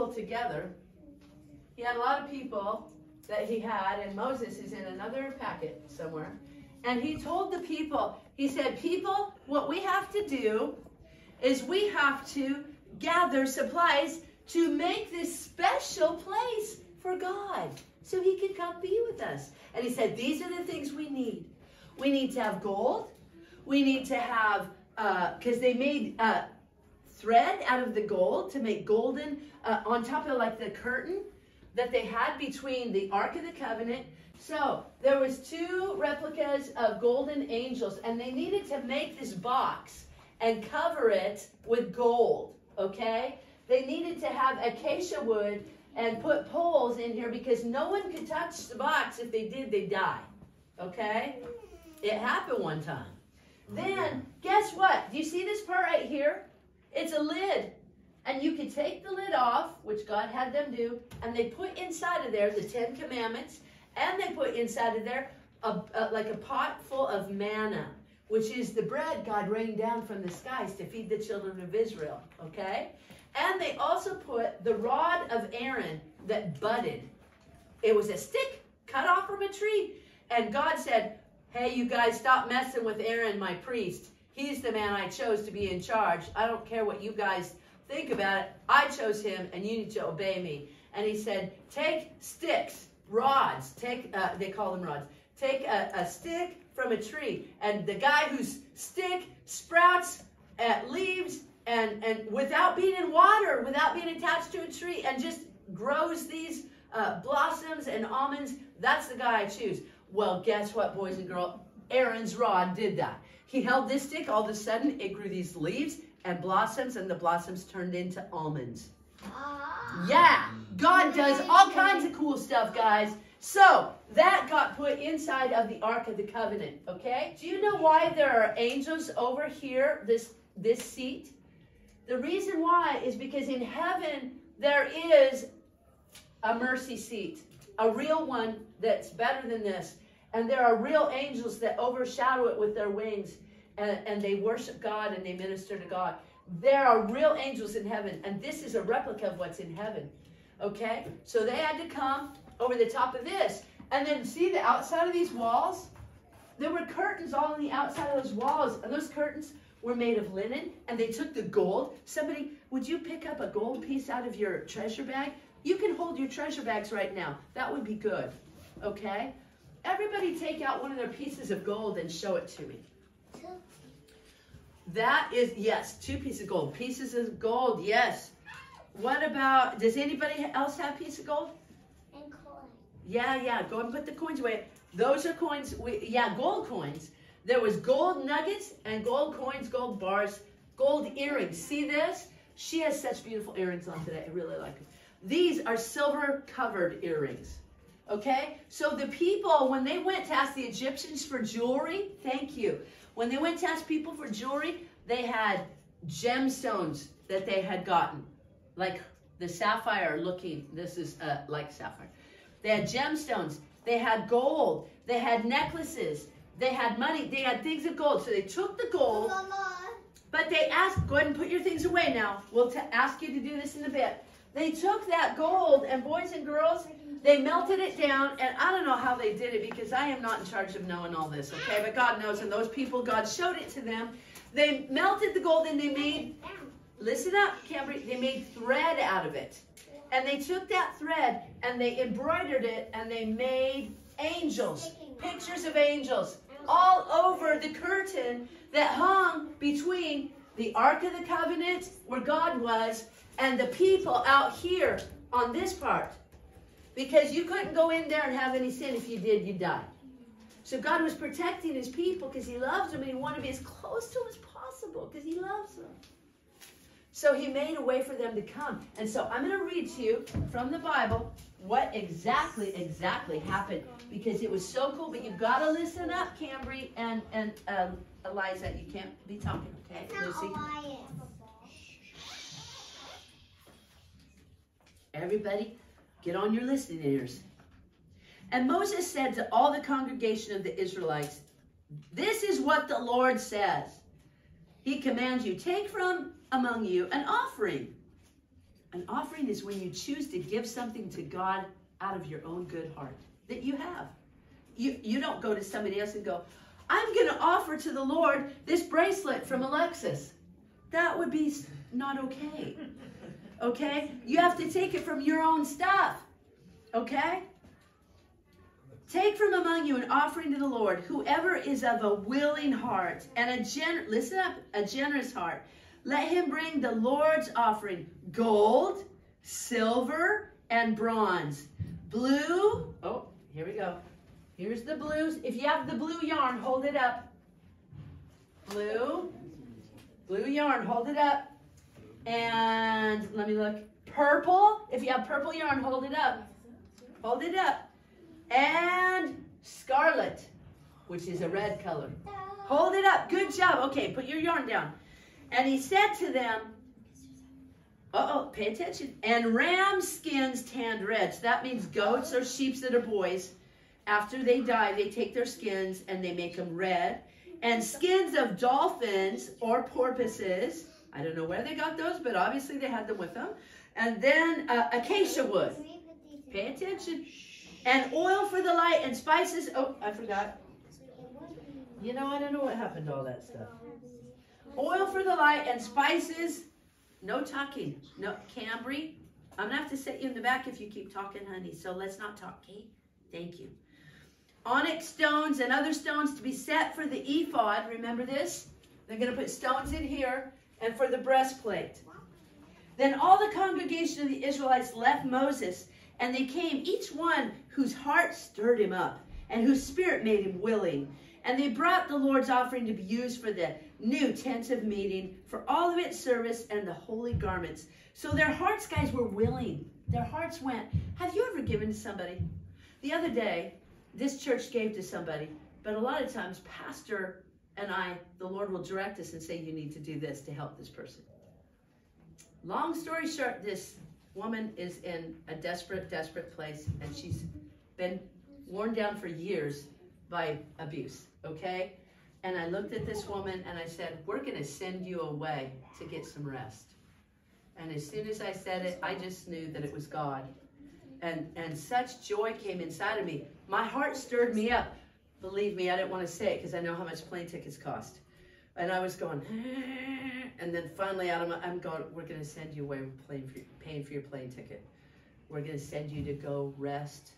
people together. He had a lot of people that he had, and Moses is in another packet somewhere. And he told the people, he said, people, what we have to do is we have to gather supplies to make this special place for God so he can come be with us. And he said, these are the things we need. We need to have gold. We need to have, because they made thread out of the gold to make golden, on top of like the curtain that they had between the Ark of the Covenant. So there was 2 replicas of golden angels, and they needed to make this box and cover it with gold, okay? They needed to have acacia wood and put poles in here because no one could touch the box. If they did, they'd die, okay? It happened one time. Then, guess what? Do you see this part right here? It's a lid. And you can take the lid off, which God had them do, and they put inside of there the 10 Commandments, and they put inside of there like a pot full of manna, which is the bread God rained down from the skies to feed the children of Israel, okay? And they also put the rod of Aaron that budded. It was a stick cut off from a tree. And God said, hey, you guys, stop messing with Aaron, my priest. He's the man I chose to be in charge. I don't care what you guys think about it. I chose him, and you need to obey me. And he said, take sticks, rods. They call them rods. Take a stick from a tree. And the guy whose stick sprouts leaves and without being in water, without being attached to a tree, and just grows these blossoms and almonds, that's the guy I choose. Well, guess what, boys and girls? Aaron's rod did that. He held this stick, all of a sudden it grew these leaves and blossoms, and the blossoms turned into almonds. Yeah, God does all kinds of cool stuff, guys. So that got put inside of the Ark of the Covenant, okay? Do you know why there are angels over here, this seat? The reason why is because in heaven there is a mercy seat, a real one that's better than this. And there are real angels that overshadow it with their wings, and they worship God and they minister to God. There are real angels in heaven, and this is a replica of what's in heaven, okay? So they had to come over the top of this. And then see the outside of these walls? There were curtains all on the outside of those walls, and those curtains were made of linen, and they took the gold. Somebody, would you pick up a gold piece out of your treasure bag? You can hold your treasure bags right now. That would be good, okay? Everybody take out one of their pieces of gold and show it to me. That is, yes, 2 pieces of gold. Pieces of gold, yes. What about, does anybody else have a piece of gold? And coins. Yeah, go and put the coins away. Those are coins, gold coins. There was gold nuggets and gold coins, gold bars, gold earrings. See this? She has such beautiful earrings on today. I really like them. These are silver-covered earrings. Okay? So the people, when they went to ask the Egyptians for jewelry, thank you. When they went to ask people for jewelry, they had gemstones that they had gotten. Like the sapphire looking, this is like sapphire. They had gemstones. They had gold. They had necklaces. They had money. They had things of gold. So they took the gold, but they asked, go ahead and put your things away now. We'll ask you to do this in a bit. They took that gold, and boys and girls, they melted it down, and I don't know how they did it because I am not in charge of knowing all this, okay? But God knows, and those people, God showed it to them. They melted the gold, and they made, listen up, Cambry, they made thread out of it. And they took that thread, and they embroidered it, and they made angels, pictures of angels, all over the curtain that hung between the Ark of the Covenant, where God was, and the people out here on this part. Because you couldn't go in there and have any sin. If you did, you'd die. So God was protecting his people because he loves them, and he wanted to be as close to them as possible because he loves them. So he made a way for them to come. And so I'm going to read to you from the Bible what exactly happened, because it was so cool. But you've got to listen up, Cambry and Eliza. You can't be talking, okay? Lucy. Everybody, get on your listening ears. And Moses said to all the congregation of the Israelites, this is what the Lord says. He commands you, take from among you an offering An offering is when you choose to give something to God out of your own good heart that you have. You don't go to somebody else and go, I'm going to offer to the Lord this bracelet from Alexis. That would be not okay. Okay? You have to take it from your own stuff. Okay? Take from among you an offering to the Lord, whoever is of a willing heart and listen up, a generous heart. Let him bring the Lord's offering, gold, silver, and bronze. Blue, oh, here we go. Here's the blues. If you have the blue yarn, hold it up. Blue yarn, hold it up. And let me look. Purple, if you have purple yarn, hold it up. Hold it up. And scarlet, which is a red color. Hold it up. Good job. Okay, put your yarn down. And he said to them, pay attention. And ram skins tanned red. So that means goats or sheep that are boys. After they die, they take their skins and they make them red. And skins of dolphins or porpoises. I don't know where they got those, but obviously they had them with them. And then acacia wood. Pay attention. And oil for the light and spices. Oh, I forgot. You know, I don't know what happened to all that stuff. Oil for the light and spices. No talking. No, Cambry. I'm going to have to set you in the back if you keep talking, honey. So let's not talk, okay? Thank you. Onyx stones and other stones to be set for the ephod. Remember this? They're going to put stones in here and for the breastplate. Then all the congregation of the Israelites left Moses, and they came, each one whose heart stirred him up and whose spirit made him willing. And they brought the Lord's offering to be used for the new tent of meeting, for all of its service and the holy garments. So their hearts, guys, were willing. Their hearts went. Have you ever given to somebody? The other day, this church gave to somebody, but a lot of times, Pastor and I, the Lord will direct us and say, you need to do this to help this person. Long story short, this woman is in a desperate, desperate place, and she's been worn down for years by abuse, okay? And I looked at this woman and I said, we're going to send you away to get some rest. And as soon as I said it, I just knew that it was God. And such joy came inside of me. My heart stirred me up. Believe me, I didn't want to say it because I know how much plane tickets cost. And I was going, and then finally I'm going, we're going to send you away with paying for your plane ticket. We're going to send you to go rest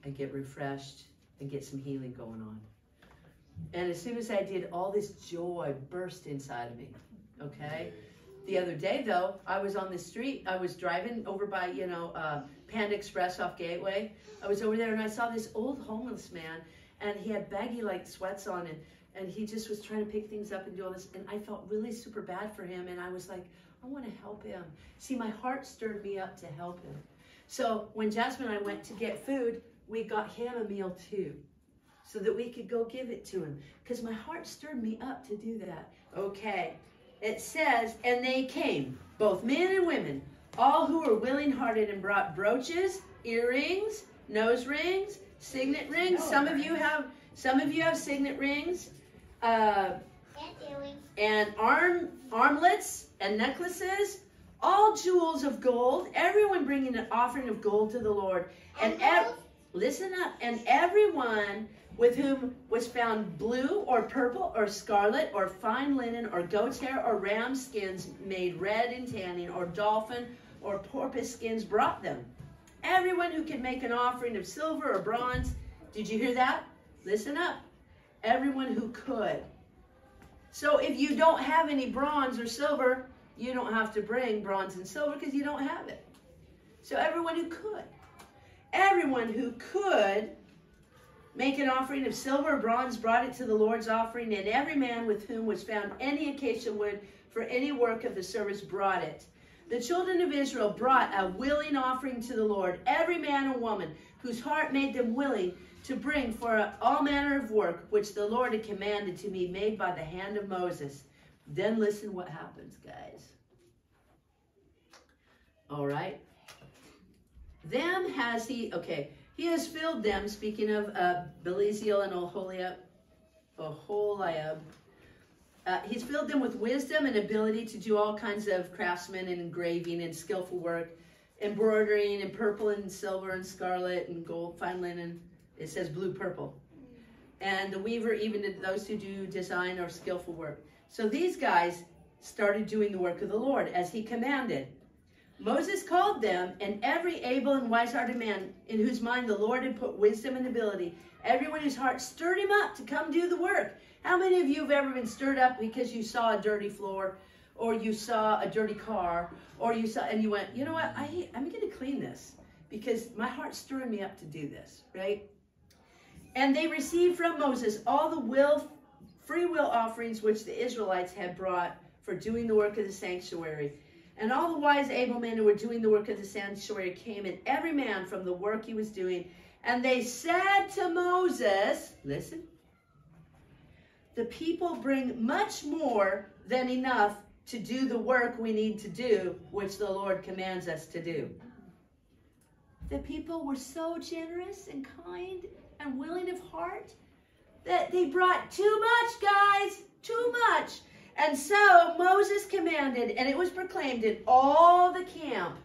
and get refreshed and get some healing going on. And as soon as I did, all this joy burst inside of me, okay? The other day, though, I was on the street. I was driving over by, Panda Express off Gateway. I was over there, and I saw this old homeless man, and he had baggy, sweats on, and he just was trying to pick things up and do all this, and I felt really super bad for him, and I was like, I want to help him. See, my heart stirred me up to help him. So when Jasmine and I went to get food, we got him a meal, too, so that we could go give it to him, because my heart stirred me up to do that. Okay. It says, and they came, both men and women, all who were willing-hearted, and brought brooches, earrings, nose rings, signet rings. Some of you have signet rings, and armlets and necklaces, all jewels of gold. Everyone bringing an offering of gold to the Lord. And listen up. And everyone with whom was found blue or purple or scarlet or fine linen or goat's hair or ram skins made red in tanning or dolphin or porpoise skins brought them. Everyone who could make an offering of silver or bronze. Did you hear that? Listen up. Everyone who could. So if you don't have any bronze or silver, you don't have to bring bronze and silver because you don't have it. So everyone who could. Everyone who could make an offering of silver or bronze brought it to the Lord's offering, and every man with whom was found any acacia wood for any work of the service brought it. The children of Israel brought a willing offering to the Lord, every man and woman whose heart made them willing to bring for all manner of work, which the Lord had commanded to be made by the hand of Moses. Then listen what happens, guys. All right. Them has he, okay. He has filled them, speaking of Beliziel and Oholiab, He's filled them with wisdom and ability to do all kinds of craftsmen and engraving and skillful work, embroidering in purple and silver and scarlet and gold, fine linen. It says blue, purple. And the weaver, even to those who do design or skillful work. So these guys started doing the work of the Lord as he commanded. Moses called them, and every able and wise-hearted man in whose mind the Lord had put wisdom and ability, everyone whose heart stirred him up to come do the work. How many of you have ever been stirred up because you saw a dirty floor, or you saw a dirty car, or you saw, and you went, you know what, I'm going to clean this because my heart's stirring me up to do this, right? And they received from Moses all the free will offerings which the Israelites had brought for doing the work of the sanctuary. And all the wise, able men who were doing the work of the sanctuary came, and every man from the work he was doing. And they said to Moses, listen, the people bring much more than enough to do the work we need to do, which the Lord commands us to do. The people were so generous and kind and willing of heart that they brought too much, guys, too much. And so Moses commanded, and it was proclaimed in all the camp.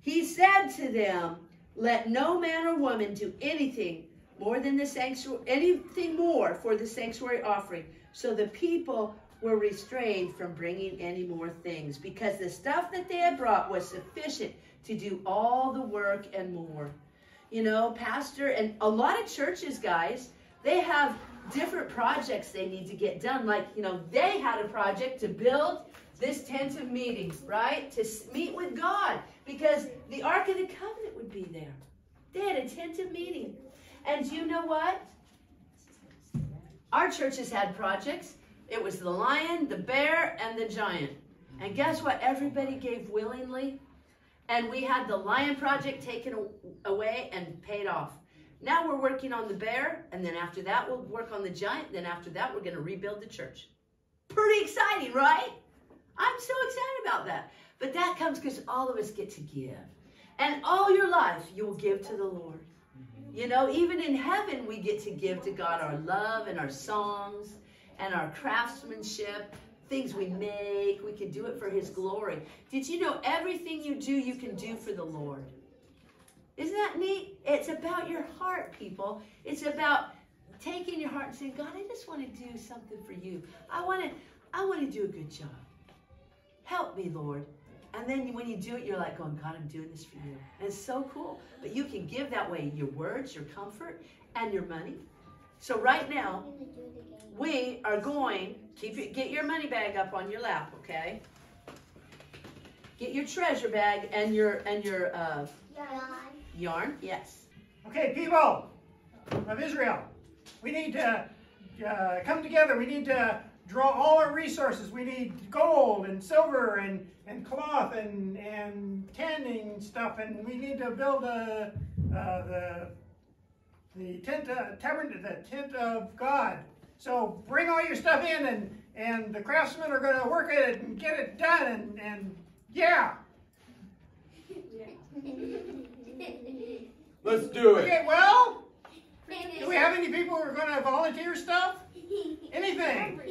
He said to them, let no man or woman do anything more than the sanctuary, anything more for the sanctuary offering. So the people were restrained from bringing any more things, because the stuff that they had brought was sufficient to do all the work and more. You know, pastor, and a lot of churches, guys, they have different projects they need to get done. Like, you know, they had a project to build this tent of meetings, right? To meet with God, because the Ark of the Covenant would be there. They had a tent of meeting. And you know what? Our churches had projects. It was the lion, the bear, and the giant. And guess what? Everybody gave willingly. And we had the lion project taken away and paid off. Now we're working on the bear, and then after that we'll work on the giant. Then after that we're going to rebuild the church. Pretty exciting, right? I'm so excited about that. But that comes because all of us get to give. And all your life you will give to the Lord. You know, even in heaven we get to give to God our love and our songs and our craftsmanship, things we make. We can do it for his glory. Did you know everything you do, you can do for the Lord? Isn't that neat? It's about your heart, people. It's about taking your heart and saying, God, I just want to do something for you. I want to do a good job. Help me, Lord. And then when you do it, you're like going, God, I'm doing this for you. And it's so cool. But you can give that way your words, your comfort, and your money. So right now, we are going, get your money bag up on your lap, okay? Get your treasure bag and your yarn, yes. Okay, people of Israel, we need to come together. We need to draw all our resources. We need gold and silver and cloth and tanning stuff, and we need to build the tent of God. So bring all your stuff in, and the craftsmen are going to work at it and get it done, and yeah. Let's do it. Okay, well, do we have any people who are going to volunteer stuff? Anything?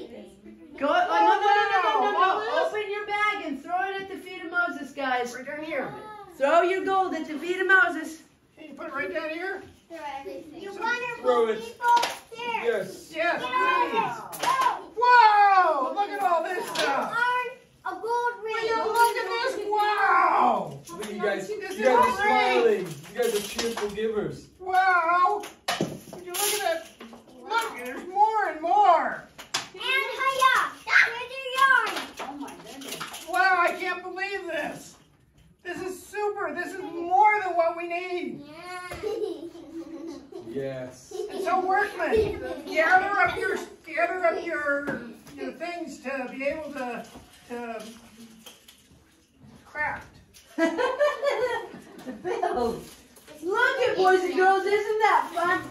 Go, no. Open your bag and throw it at the feet of Moses, guys. Right down here. Throw your gold at the feet of Moses. Can you put it right down here? You Throw wonderful it. people. Here. Yes. Yes, please. Go. Whoa! Look at all this stuff. A gold ring. Look at this. Wow! Look at you guys. This You guys is are smiling. You guys are cheerful givers. Wow! Would you look at that? Look, there's more and more. And hiya. Here's your yarn. Oh my goodness. Wow, I can't believe this. This is super. This is more than what we need. Yes. And so, workmen, gather up your things to be able to craft. The bills. Look at boys and girls, isn't that fun?